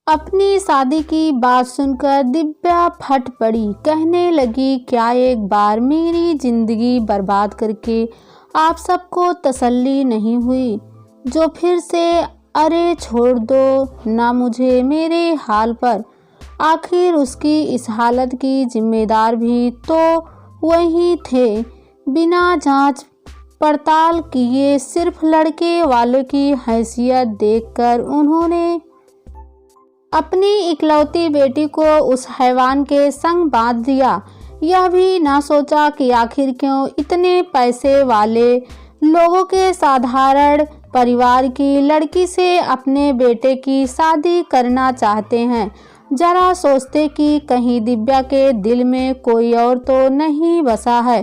अपनी शादी की बात सुनकर दिव्या फट पड़ी। कहने लगी, क्या एक बार मेरी जिंदगी बर्बाद करके आप सबको तसल्ली नहीं हुई जो फिर से अरे छोड़ दो ना मुझे मेरे हाल पर। आखिर उसकी इस हालत की जिम्मेदार भी तो वही थे। बिना जांच पड़ताल किए सिर्फ लड़के वालों की हैसियत देखकर उन्होंने अपनी इकलौती बेटी को उस हैवान के संग बांध दिया। यह भी ना सोचा कि आखिर क्यों इतने पैसे वाले लोगों के साधारण परिवार की लड़की से अपने बेटे की शादी करना चाहते हैं। जरा सोचते कि कहीं दिव्या के दिल में कोई और तो नहीं बसा है।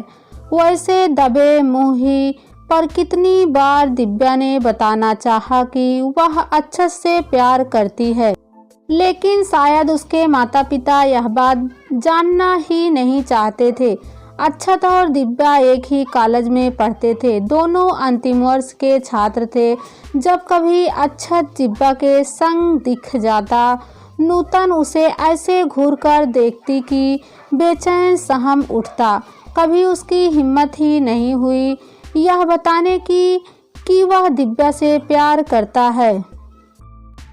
वैसे दबे मुँह ही पर कितनी बार दिव्या ने बताना चाहा कि वह अक्षत से प्यार करती है, लेकिन शायद उसके माता पिता यह बात जानना ही नहीं चाहते थे। अक्षत और दिव्या एक ही कॉलेज में पढ़ते थे, दोनों अंतिम वर्ष के छात्र थे। जब कभी अक्षत दिव्या के संग दिख जाता, नूतन उसे ऐसे घूरकर देखती कि बेचैन सहम उठता। कभी उसकी हिम्मत ही नहीं हुई यह बताने की कि वह दिव्या से प्यार करता है,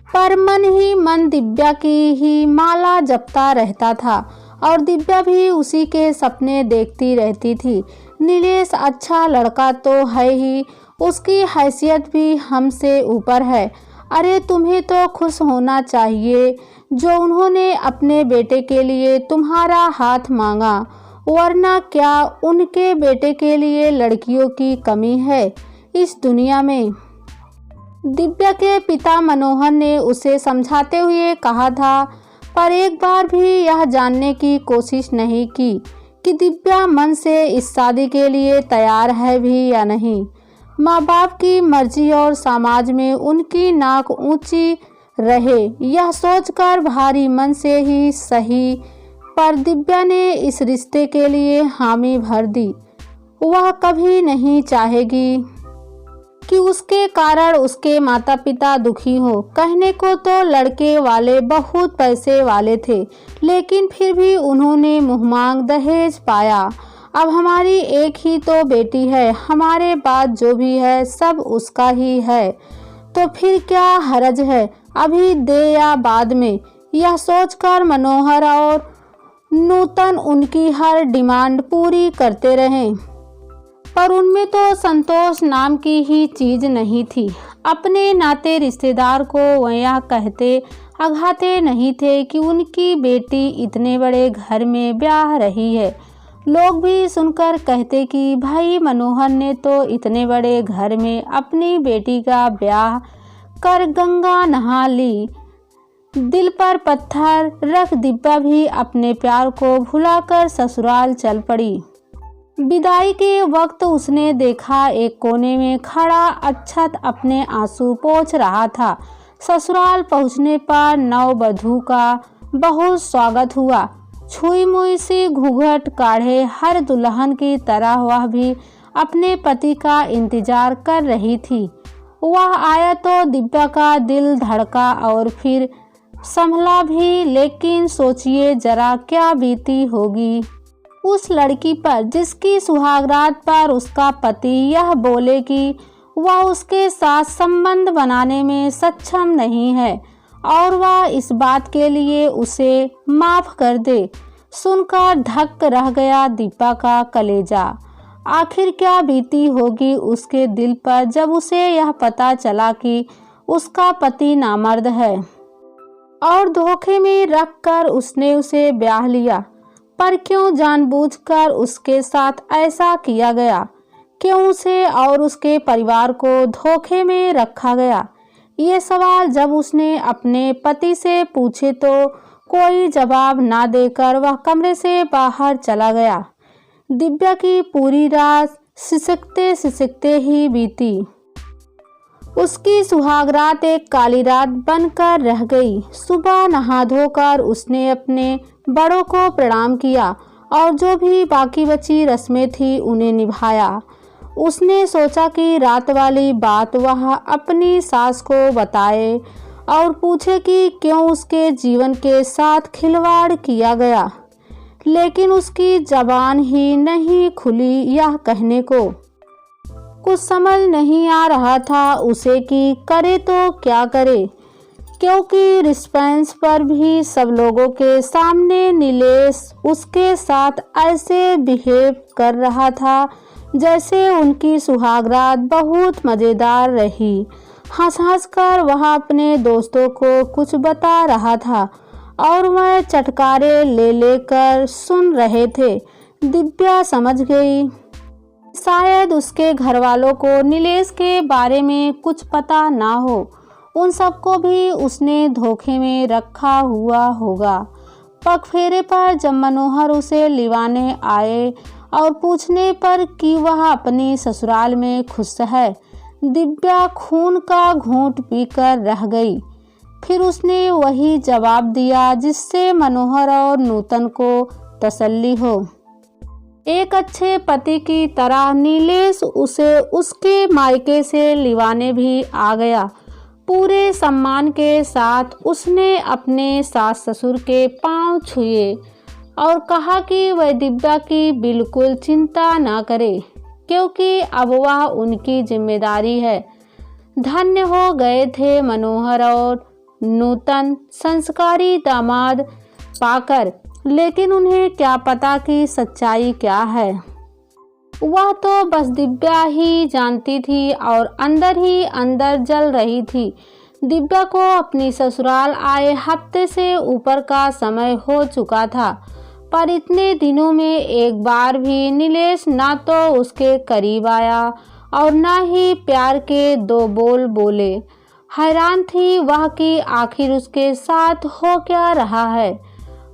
पर मन ही मन दिव्या की ही माला जपता रहता था और दिव्या भी उसी के सपने देखती रहती थी। नीलेश अच्छा लड़का तो है ही, उसकी हैसियत भी हमसे ऊपर है। अरे तुम्हें तो खुश होना चाहिए जो उन्होंने अपने बेटे के लिए तुम्हारा हाथ मांगा, वरना क्या उनके बेटे के लिए लड़कियों की कमी है इस दुनिया में। दिव्या के पिता मनोहर ने उसे समझाते हुए कहा था, पर एक बार भी यह जानने की कोशिश नहीं की कि दिव्या मन से इस शादी के लिए तैयार है भी या नहीं। माँ बाप की मर्जी और समाज में उनकी नाक ऊंची रहे यह सोचकर भारी मन से ही सही, पर दिव्या ने इस रिश्ते के लिए हामी भर दी। वह कभी नहीं चाहेगी कि उसके कारण उसके माता पिता दुखी हो। कहने को तो लड़के वाले बहुत पैसे वाले थे, लेकिन फिर भी उन्होंने मुहमांग दहेज पाया। अब हमारी एक ही तो बेटी है, हमारे बाद जो भी है सब उसका ही है, तो फिर क्या हर्ज है अभी दे या बाद में। यह सोचकर मनोहर और नूतन उनकी हर डिमांड पूरी करते रहे, पर उनमें तो संतोष नाम की ही चीज नहीं थी। अपने नाते रिश्तेदार को वह यह कहते अघाते नहीं थे कि उनकी बेटी इतने बड़े घर में ब्याह रही है। लोग भी सुनकर कहते कि भाई मनोहर ने तो इतने बड़े घर में अपनी बेटी का ब्याह कर गंगा नहा ली। दिल पर पत्थर रख दिव्या भी अपने प्यार को भुलाकर ससुराल चल पड़ी। विदाई के वक्त उसने देखा एक कोने में खड़ा अक्षत अपने आंसू पोंछ रहा था। ससुराल पहुंचने पर नववधू का बहुत स्वागत हुआ। छुई मुई सी घूंघट काढ़े हर दुल्हन की तरह वह भी अपने पति का इंतजार कर रही थी। वह आया तो दिव्या का दिल धड़का और फिर संभला भी, लेकिन सोचिए जरा क्या बीती होगी उस लड़की पर जिसकी सुहागरात पर उसका पति यह बोले कि वह उसके साथ संबंध बनाने में सक्षम नहीं है और वह इस बात के लिए उसे माफ कर दे। सुनकर धक्क रह गया दिव्या का कलेजा। आखिर क्या बीती होगी उसके दिल पर जब उसे यह पता चला कि उसका पति नामर्द है और धोखे में रखकर उसने उसे ब्याह लिया। पर क्यों जानबूझकर उसके साथ ऐसा किया गया? क्यों उसे और उसके परिवार को धोखे में रखा गया? ये सवाल जब उसने अपने पति से पूछे तो कोई जवाब ना देकर वह कमरे से बाहर चला गया। दिव्या की पूरी रात सिसकते सिसकते ही बीती। उसकी सुहागरात एक काली रात बनकर रह गई। सुबह नहा धोकर उसने अपने बड़ों को प्रणाम किया और जो भी बाकी बची रस्में थी उन्हें निभाया। उसने सोचा कि रात वाली बात वह अपनी सास को बताए और पूछे कि क्यों उसके जीवन के साथ खिलवाड़ किया गया, लेकिन उसकी जबान ही नहीं खुली यह कहने को। कुछ समझ नहीं आ रहा था उसे कि करे तो क्या करे, क्योंकि रिस्पेंस पर भी सब लोगों के सामने नीलेश उसके साथ ऐसे बिहेव कर रहा था जैसे उनकी सुहागरात बहुत मज़ेदार रही। हंस हंस कर वह अपने दोस्तों को कुछ बता रहा था और वह चटकारे ले लेकर सुन रहे थे। दिव्या समझ गई, शायद उसके घर वालों को नीलेश के बारे में कुछ पता ना हो, उन सबको भी उसने धोखे में रखा हुआ होगा। पगफेरे पर जब मनोहर उसे लिवाने आए और पूछने पर कि वह अपनी ससुराल में खुश है, दिव्या खून का घूंट पीकर रह गई। फिर उसने वही जवाब दिया जिससे मनोहर और नूतन को तसल्ली हो। एक अच्छे पति की तरह नीलेश उसे उसके मायके से लिवाने भी आ गया। पूरे सम्मान के साथ उसने अपने सास ससुर के पांव छुए और कहा कि वह दिव्या की बिल्कुल चिंता ना करे, क्योंकि अब वह उनकी जिम्मेदारी है। धन्य हो गए थे मनोहर और नूतन संस्कारी दामाद पाकर, लेकिन उन्हें क्या पता कि सच्चाई क्या है। वह तो बस दिव्या ही जानती थी और अंदर ही अंदर जल रही थी। दिव्या को अपनी ससुराल आए हफ्ते से ऊपर का समय हो चुका था, पर इतने दिनों में एक बार भी नीलेश ना तो उसके करीब आया और ना ही प्यार के दो बोल बोले। हैरान थी वह कि आखिर उसके साथ हो क्या रहा है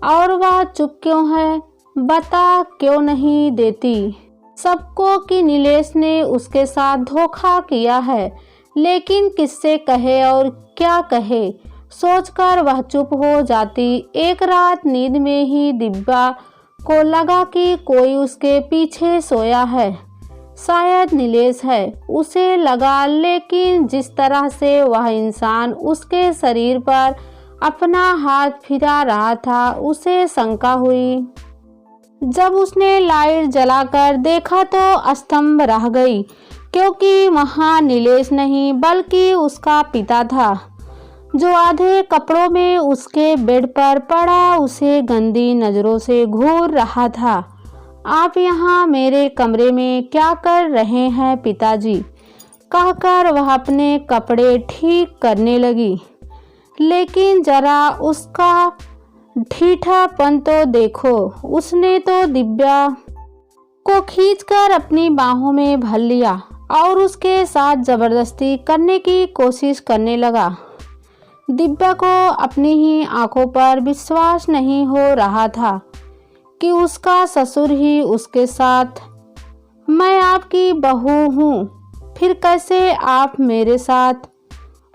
और वह चुप क्यों है, बता क्यों नहीं देती सबको कि नीलेश ने उसके साथ धोखा किया है। लेकिन किससे कहे और क्या कहे, सोचकर वह चुप हो जाती। एक रात नींद में ही दिव्या को लगा कि कोई उसके पीछे सोया है, शायद नीलेश है उसे लगा, लेकिन जिस तरह से वह इंसान उसके शरीर पर अपना हाथ फिरा रहा था उसे शंका हुई। जब उसने लाइट जलाकर देखा तो स्तंभ रह गई, क्योंकि वहाँ नीलेश नहीं बल्कि उसका पिता था, जो आधे कपड़ों में उसके बेड पर पड़ा उसे गंदी नज़रों से घूर रहा था। आप यहाँ मेरे कमरे में क्या कर रहे हैं पिताजी, कहकर वह अपने कपड़े ठीक करने लगी। लेकिन जरा उसका ढीठापन तो देखो, उसने तो दिव्या को खींचकर अपनी बाहों में भर लिया और उसके साथ जबरदस्ती करने की कोशिश करने लगा। दिव्या को अपनी ही आंखों पर विश्वास नहीं हो रहा था कि उसका ससुर ही उसके साथ, मैं आपकी बहू हूँ, फिर कैसे आप मेरे साथ,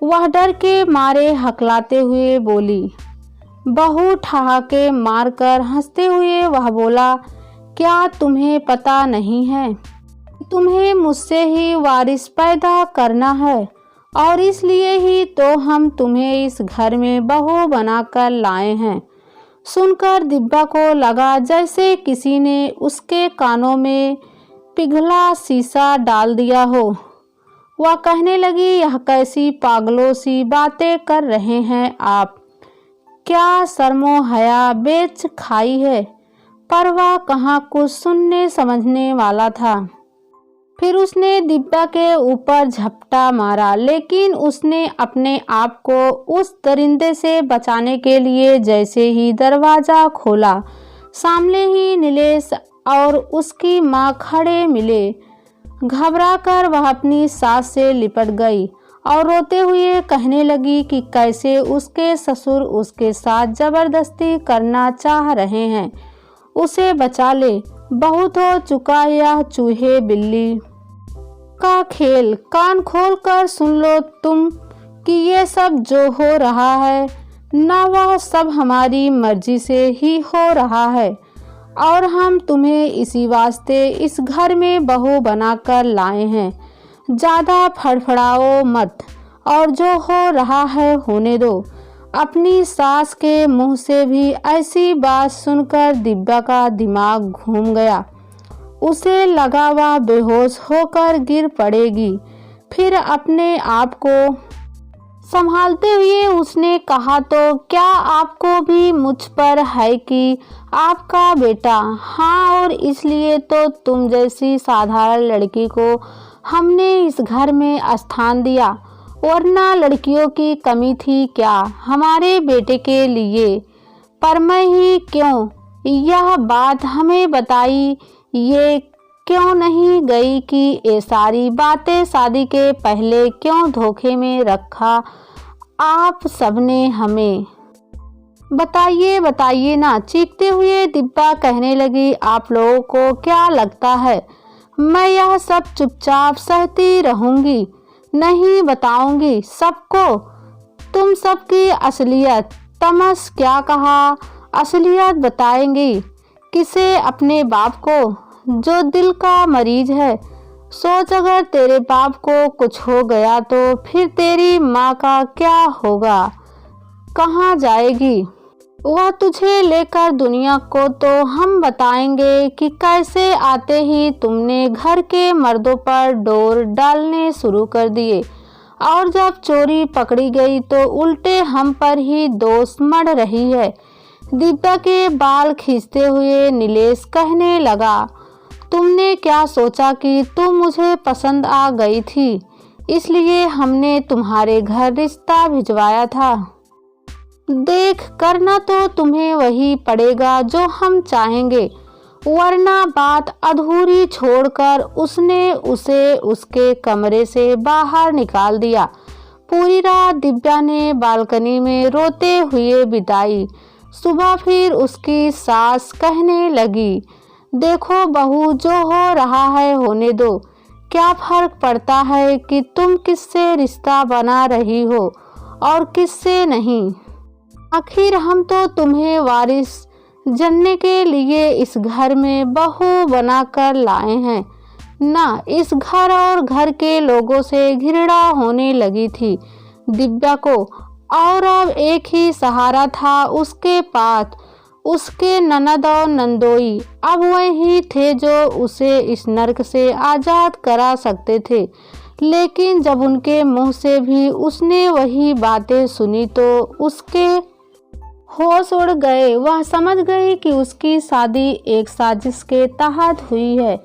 वह डर के मारे हकलाते हुए बोली। बहू ठहाके मारकर हंसते हुए वह बोला, क्या तुम्हें पता नहीं है, तुम्हें मुझसे ही वारिस पैदा करना है और इसलिए ही तो हम तुम्हें इस घर में बहू बनाकर लाए हैं। सुनकर दिव्या को लगा जैसे किसी ने उसके कानों में पिघला शीशा डाल दिया हो। वह कहने लगी, यह कैसी पागलों सी बातें कर रहे हैं आप, क्या शर्मो हया बेच खाई है। पर वह कहाँ कुछ सुनने समझने वाला था। फिर उसने दिव्या के ऊपर झपटा मारा, लेकिन उसने अपने आप को उस दरिंदे से बचाने के लिए जैसे ही दरवाज़ा खोला, सामने ही नीलेश और उसकी माँ खड़े मिले। घबराकर वह अपनी सास से लिपट गई और रोते हुए कहने लगी कि कैसे उसके ससुर उसके साथ ज़बरदस्ती करना चाह रहे हैं, उसे बचा ले। बहुत हो चुका यह चूहे बिल्ली का खेल, कान खोल कर सुन लो तुम कि ये सब जो हो रहा है ना, वह सब हमारी मर्जी से ही हो रहा है और हम तुम्हें इसी वास्ते इस घर में बहू बनाकर लाए हैं। ज़्यादा फड़फड़ाओ मत और जो हो रहा है होने दो। अपनी सास के मुंह से भी ऐसी बात सुनकर दिव्या का दिमाग घूम गया। उसे लगा वह बेहोश होकर गिर पड़ेगी। फिर अपने आप को संभालते हुए उसने कहा, तो क्या आपको भी मुझ पर है कि आपका बेटा? हाँ, और इसलिए तो तुम जैसी साधारण लड़की को हमने इस घर में स्थान दिया, वरना लड़कियों की कमी थी क्या हमारे बेटे के लिए? पर मैं ही क्यों यह बात हमें बताई ये क्यों नहीं गई कि ये सारी बातें शादी के पहले क्यों धोखे में रखा आप सबने हमें? बताइए बताइए ना। चीखते हुए दिव्या कहने लगी, आप लोगों को क्या लगता है मैं यह सब चुपचाप सहती रहूंगी? नहीं बताऊंगी सबको तुम सबकी असलियत। तमस क्या कहा असलियत बताएंगी? किसे? अपने बाप को जो दिल का मरीज है। सोच, अगर तेरे बाप को कुछ हो गया तो फिर तेरी माँ का क्या होगा? कहाँ जाएगी वह तुझे लेकर? दुनिया को तो हम बताएंगे कि कैसे आते ही तुमने घर के मर्दों पर डोर डालने शुरू कर दिए, और जब चोरी पकड़ी गई तो उल्टे हम पर ही दोष मढ़ रही है। दिव्या के बाल खींचते हुए नीलेश कहने लगा, तुमने क्या सोचा कि तुम मुझे पसंद आ गई थी, इसलिए हमने तुम्हारे घर रिश्ता भिजवाया था? देख, करना तो तुम्हें वही पड़ेगा जो हम चाहेंगे, वरना बात अधूरी छोड़कर उसने उसे उसके कमरे से बाहर निकाल दिया। पूरी रात दिव्या ने बालकनी में रोते हुए बिताई। सुबह फिर उसकी सास कहने लगी, देखो बहू, जो हो रहा है होने दो। क्या फर्क पड़ता है कि तुम किससे रिश्ता बना रही हो और किससे नहीं? आखिर हम तो तुम्हें वारिस जनने के लिए इस घर में बहू बनाकर लाए हैं ना। इस घर और घर के लोगों से घृणा होने लगी थी दिव्या को, और अब एक ही सहारा था उसके पास, उसके ननद और नंदोई। अब वही थे जो उसे इस नर्क से आज़ाद करा सकते थे। लेकिन जब उनके मुंह से भी उसने वही बातें सुनी तो उसके होश उड़ गए। वह समझ गई कि उसकी शादी एक साजिश के तहत हुई है।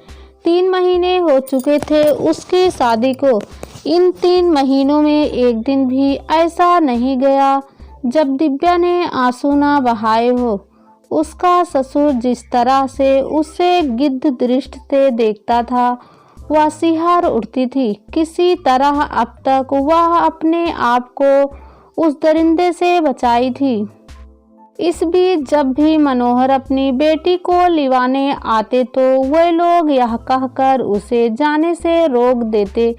3 महीने हो चुके थे उसकी शादी को। इन 3 महीनों में एक दिन भी ऐसा नहीं गया जब दिव्या ने आंसू न बहाए हो। उसका ससुर जिस तरह से उसे गिद्ध दृष्टि से देखता था, वह सिहर उठती थी। किसी तरह अब तक वह अपने आप को उस दरिंदे से बचाई थी। इस बीच जब भी मनोहर अपनी बेटी को लिवाने आते तो वे लोग यह कहकर उसे जाने से रोक देते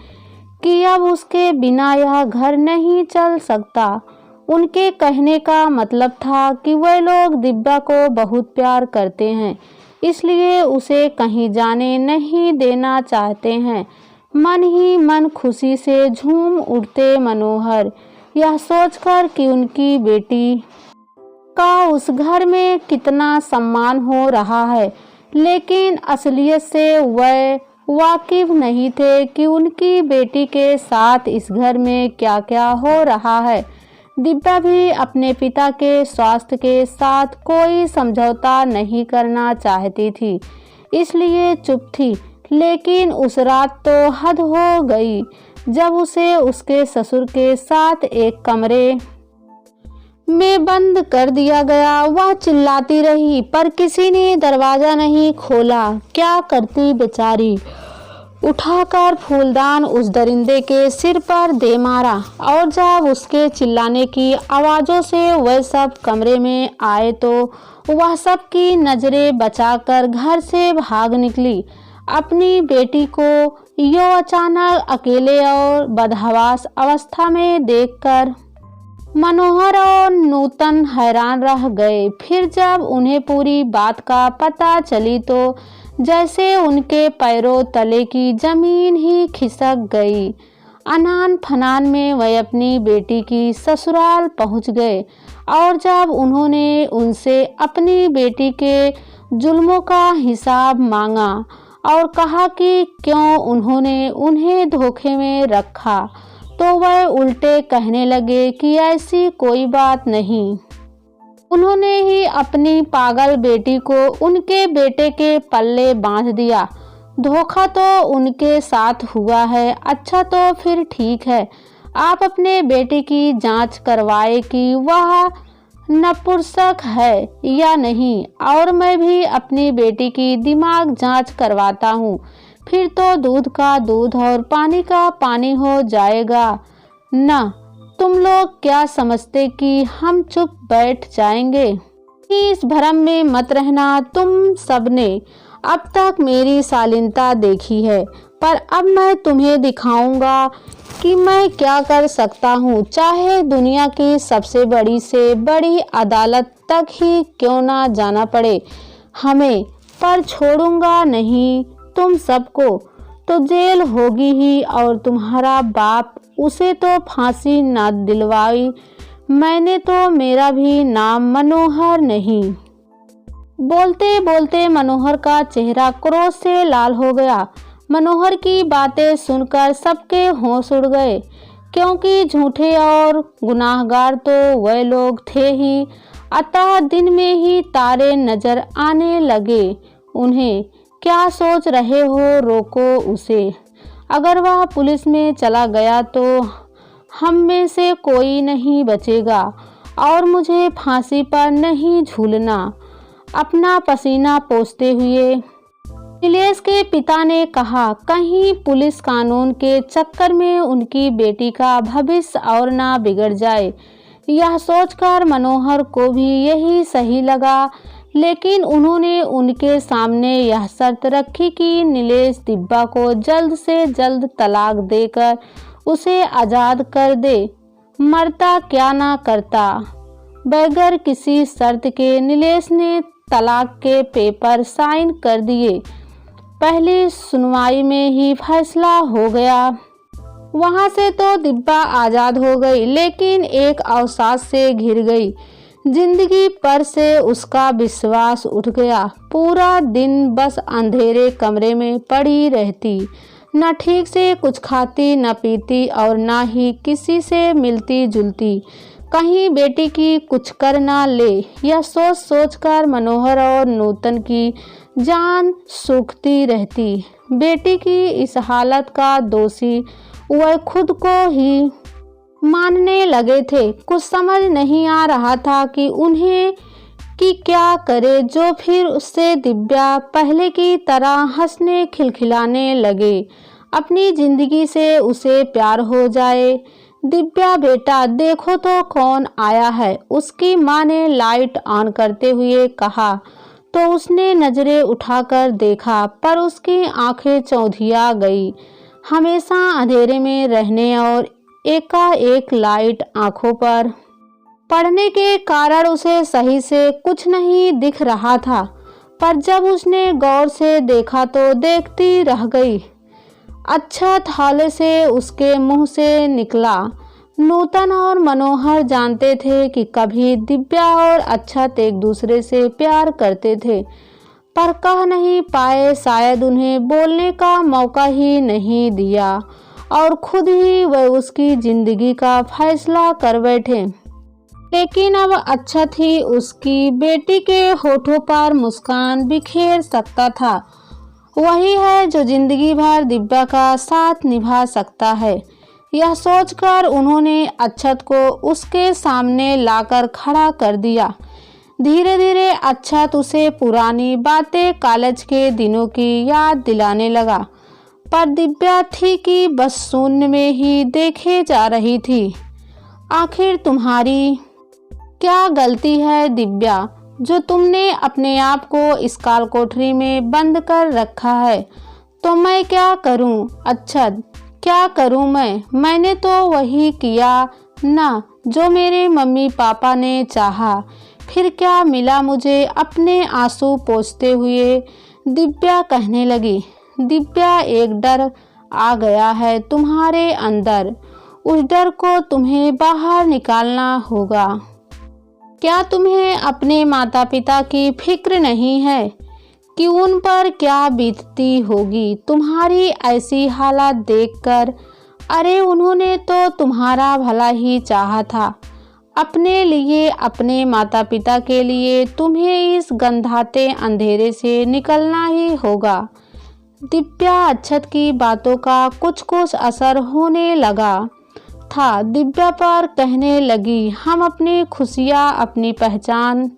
कि अब उसके बिना यह घर नहीं चल सकता। उनके कहने का मतलब था कि वे लोग दिव्या को बहुत प्यार करते हैं, इसलिए उसे कहीं जाने नहीं देना चाहते हैं। मन ही मन खुशी से झूम उठते मनोहर, यह सोचकर कि उनकी बेटी का उस घर में कितना सम्मान हो रहा है। लेकिन असलियत से वह वाकिफ नहीं थे कि उनकी बेटी के साथ इस घर में क्या क्या हो रहा है। दिव्या भी अपने पिता के स्वास्थ्य के साथ कोई समझौता नहीं करना चाहती थी, इसलिए चुप थी। लेकिन उस रात तो हद हो गई जब उसे उसके ससुर के साथ एक कमरे में बंद कर दिया गया। वह चिल्लाती रही पर किसी ने दरवाजा नहीं खोला। क्या करती बेचारी? उठाकर फूलदान उस दरिंदे के सिर पर दे मारा, और जब उसके चिल्लाने की आवाज़ों से वह सब कमरे में आए तो वह सबकी नज़रें बचाकर घर से भाग निकली। अपनी बेटी को यो अचानक अकेले और बदहवास अवस्था में देखकर मनोहर और नूतन हैरान रह गए। फिर जब उन्हें पूरी बात का पता चली तो जैसे उनके पैरों तले की जमीन ही खिसक गई। अनान फनान में वह अपनी बेटी की ससुराल पहुंच गए और जब उन्होंने उनसे अपनी बेटी के जुल्मों का हिसाब मांगा और कहा कि क्यों उन्होंने उन्हें धोखे में रखा, तो वह उल्टे कहने लगे कि ऐसी कोई बात नहीं, उन्होंने ही अपनी पागल बेटी को उनके बेटे के पल्ले बांध दिया। धोखा तो उनके साथ हुआ है। अच्छा तो फिर ठीक है, आप अपने बेटे की जांच करवाए कि वह नपुंसक है या नहीं, और मैं भी अपनी बेटी की दिमाग जांच करवाता हूँ। फिर तो दूध का दूध और पानी का पानी हो जाएगा ना। तुम लोग क्या समझते कि हम चुप बैठ जाएंगे? इस भ्रम में मत रहना। तुम सबने अब तक मेरी शालीनता देखी है, पर अब मैं तुम्हें दिखाऊंगा कि मैं क्या कर सकता हूँ, चाहे दुनिया की सबसे बड़ी से बड़ी अदालत तक ही क्यों ना जाना पड़े हमें, पर छोड़ूंगा नहीं तुम सबको। तो जेल होगी ही, और तुम्हारा बाप, उसे तो फांसी ना दिलवाई मैंने तो मेरा भी नाम मनोहर नहीं। बोलते बोलते मनोहर का चेहरा क्रोध से लाल हो गया। मनोहर की बातें सुनकर सबके होश उड़ गए, क्योंकि झूठे और गुनाहगार तो वह लोग थे ही। अतः दिन में ही तारे नजर आने लगे उन्हें। क्या सोच रहे हो, रोको उसे। अगर वह पुलिस में चला गया तो हम में से कोई नहीं बचेगा, और मुझे फांसी पर नहीं झूलना। अपना पसीना पोंछते हुए नीलेश के पिता ने कहा, कहीं पुलिस कानून के चक्कर में उनकी बेटी का भविष्य और ना बिगड़ जाए। यह सोचकर मनोहर को भी यही सही लगा, लेकिन उन्होंने उनके सामने यह शर्त रखी कि नीलेश दिब्या को जल्द से जल्द तलाक देकर उसे आज़ाद कर दे, मरता क्या ना करता। बगैर किसी शर्त के नीलेश ने तलाक के पेपर साइन कर दिए। पहली सुनवाई में ही फैसला हो गया। वहां से तो दिब्या आज़ाद हो गई, लेकिन एक अवसाद से घिर गई। जिंदगी पर से उसका विश्वास उठ गया। पूरा दिन बस अंधेरे कमरे में पड़ी रहती, न ठीक से कुछ खाती न पीती, और ना ही किसी से मिलती जुलती। कहीं बेटी की कुछ कर ना ले, यह सोच सोचकर मनोहर और नूतन की जान सूखती रहती। बेटी की इस हालत का दोषी वह खुद को ही मानने लगे थे। कुछ समझ नहीं आ रहा था कि उन्हें कि क्या करे, जो फिर उससे दिब्या पहले की तरह हंसने खिलखिलाने लगे, अपनी जिंदगी से उसे प्यार हो जाए। दिब्या बेटा देखो तो कौन आया है, उसकी माँ ने लाइट ऑन करते हुए कहा, तो उसने नजरें उठाकर देखा, पर उसकी आंखें चौंधिया गई। हमेशा अंधेरे में रहने और एकाएक लाइट आंखों पर पड़ने के कारण उसे सही से कुछ नहीं दिख रहा था, पर जब उसने गौर से देखा तो देखती रह गई। अच्छा थाले से उसके मुंह से निकला। नूतन और मनोहर जानते थे कि कभी दिब्या और अच्छत एक दूसरे से प्यार करते थे, पर कह नहीं पाए। शायद उन्हें बोलने का मौका ही नहीं दिया, और खुद ही वह उसकी जिंदगी का फैसला कर बैठे। लेकिन अब अच्छत ही उसकी बेटी के होठों पर मुस्कान बिखेर सकता था। वही है जो जिंदगी भर दिब्या का साथ निभा सकता है। यह सोचकर उन्होंने अच्छत को उसके सामने लाकर खड़ा कर दिया। धीरे धीरे अच्छत उसे पुरानी बातें, कॉलेज के दिनों की याद दिलाने लगा, पर दिब्या थी कि बस शून्य में ही देखे जा रही थी। आखिर तुम्हारी क्या गलती है दिब्या, जो तुमने अपने आप को इस काल कोठरी में बंद कर रखा है? तो मैं क्या करूं अच्छत, क्या करूं मैंने तो वही किया ना जो मेरे मम्मी पापा ने चाहा। फिर क्या मिला मुझे? अपने आंसू पोंछते हुए दिब्या कहने लगी। दिब्या एक डर आ गया है तुम्हारे अंदर। उस डर को तुम्हें बाहर निकालना होगा। क्या तुम्हें अपने माता पिता की फिक्र नहीं है कि उन पर क्या बीतती होगी तुम्हारी ऐसी हालत देखकर? अरे उन्होंने तो तुम्हारा भला ही चाहा था। अपने लिए, अपने माता पिता के लिए तुम्हें इस गंधाते अंधेरे से निकलना ही होगा। दिव्या अक्षत की बातों का कुछ कुछ असर होने लगा था दिव्या पर। कहने लगी, हम अपनी खुशियाँ, अपनी पहचान,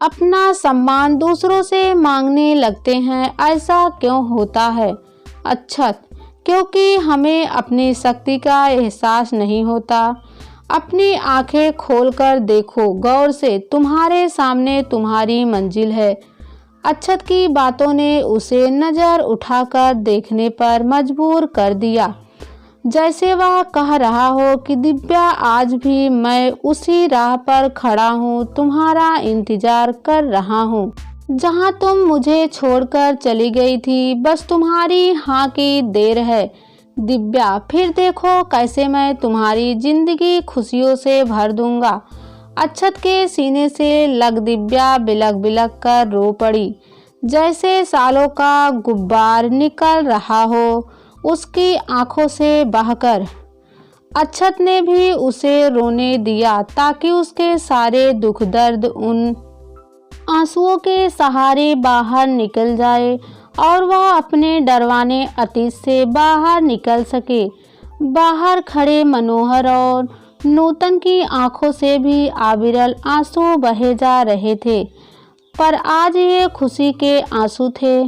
अपना सम्मान दूसरों से मांगने लगते हैं। ऐसा क्यों होता है अक्षत? क्योंकि हमें अपनी शक्ति का एहसास नहीं होता। अपनी आंखें खोलकर देखो गौर से, तुम्हारे सामने तुम्हारी मंजिल है। अक्षत की बातों ने उसे नज़र उठाकर देखने पर मजबूर कर दिया, जैसे वह कह रहा हो कि दिव्या, आज भी मैं उसी राह पर खड़ा हूँ, तुम्हारा इंतजार कर रहा हूँ जहाँ तुम मुझे छोड़कर चली गई थी। बस तुम्हारी हाँ की देर है दिव्या। फिर देखो कैसे मैं तुम्हारी जिंदगी खुशियों से भर दूंगा। अक्षत के सीने से लग दिव्या बिलख बिलख कर रो पड़ी, जैसे सालों का गुब्बार निकल रहा हो उसकी आंखों से बहकर। अक्षत ने भी उसे रोने दिया ताकि उसके सारे दुख दर्द उन आंसुओं के सहारे बाहर निकल जाए और वह अपने डरवाने अतीत से बाहर निकल सके। बाहर खड़े मनोहर और नूतन की आंखों से भी अविरल आंसू बहे जा रहे थे, पर आज ये खुशी के आंसू थे।